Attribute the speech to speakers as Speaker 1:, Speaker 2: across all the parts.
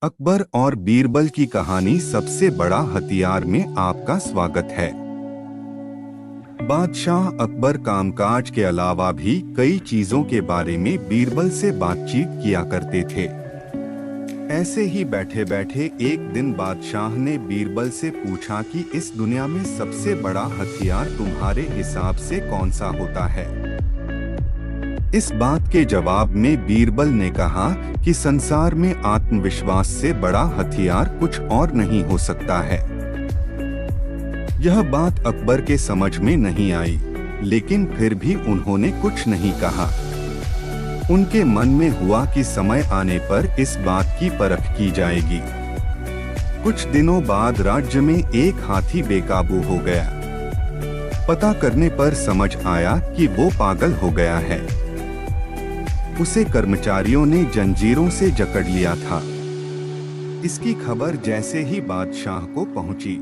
Speaker 1: अकबर और बीरबल की कहानी सबसे बड़ा हथियार में आपका स्वागत है। बादशाह अकबर कामकाज के अलावा भी कई चीजों के बारे में बीरबल से बातचीत किया करते थे। ऐसे ही बैठे बैठे एक दिन बादशाह ने बीरबल से पूछा कि इस दुनिया में सबसे बड़ा हथियार तुम्हारे हिसाब से कौन सा होता है। इस बात के जवाब में बीरबल ने कहा कि संसार में आत्मविश्वास से बड़ा हथियार कुछ और नहीं हो सकता है। यह बात अकबर के समझ में नहीं आई, लेकिन फिर भी उन्होंने कुछ नहीं कहा। उनके मन में हुआ कि समय आने पर इस बात की परख की जाएगी। कुछ दिनों बाद राज्य में एक हाथी बेकाबू हो गया। पता करने पर समझ आया कि वो पागल हो गया है। उसे कर्मचारियों ने जंजीरों से जकड़ लिया था। इसकी खबर जैसे ही बादशाह को पहुंची,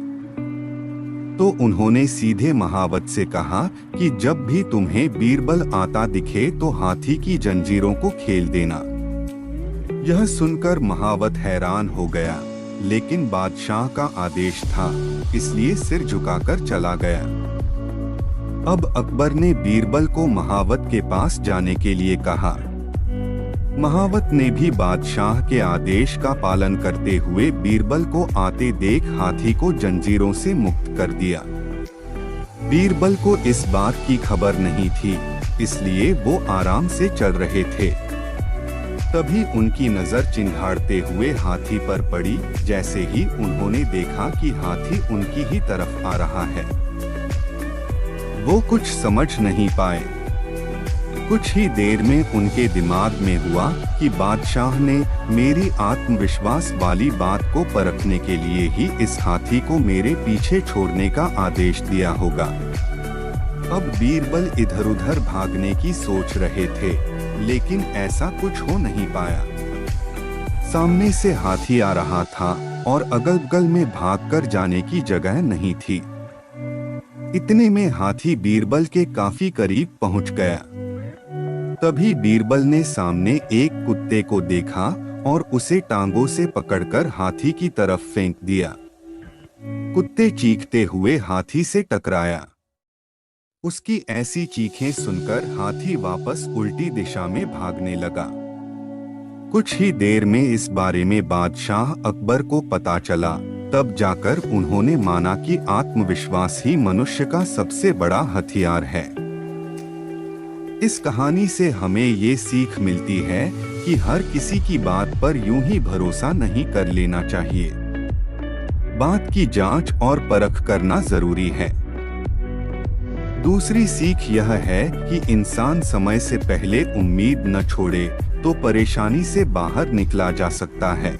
Speaker 1: तो उन्होंने सीधे महावत से कहा कि जब भी तुम्हें बीरबल आता दिखे तो हाथी की जंजीरों को खेल देना। यह सुनकर महावत हैरान हो गया, लेकिन बादशाह का आदेश था, इसलिए सिर झुकाकर चला गया। अब अकबर ने बीरबल को महावत के पास जाने के लिए कहा। महावत ने भी बादशाह के आदेश का पालन करते हुए बीरबल को आते देख हाथी को जंजीरों से मुक्त कर दिया। बीरबल को इस बात की खबर नहीं थी, इसलिए वो आराम से चल रहे थे। तभी उनकी नजर चिंघाड़ते हुए हाथी पर पड़ी। जैसे ही उन्होंने देखा कि हाथी उनकी ही तरफ आ रहा है, वो कुछ समझ नहीं पाए। कुछ ही देर में उनके दिमाग में हुआ कि बादशाह ने मेरी आत्मविश्वास वाली बात को परखने के लिए ही इस हाथी को मेरे पीछे छोड़ने का आदेश दिया होगा। अब बीरबल इधर-उधर भागने की सोच रहे थे, लेकिन ऐसा कुछ हो नहीं पाया। सामने से हाथी आ रहा था और अगल-बगल में भागकर जाने की जगह नहीं थी। इतने में हाथी बीरबल के काफी करीब पहुंच गया। तभी बीरबल ने सामने एक कुत्ते को देखा और उसे टांगों से पकड़कर हाथी की तरफ फेंक दिया। कुत्ते चीखते हुए हाथी से टकराया। उसकी ऐसी चीखें सुनकर हाथी वापस उल्टी दिशा में भागने लगा। कुछ ही देर में इस बारे में बादशाह अकबर को पता चला। तब जाकर उन्होंने माना कि आत्मविश्वास ही मनुष्य का सबसे बड़ा हथियार है। इस कहानी से हमें ये सीख मिलती है कि हर किसी की बात पर यूं ही भरोसा नहीं कर लेना चाहिए। बात की जांच और परख करना जरूरी है। दूसरी सीख यह है कि इंसान समय से पहले उम्मीद न छोड़े तो परेशानी से बाहर निकला जा सकता है।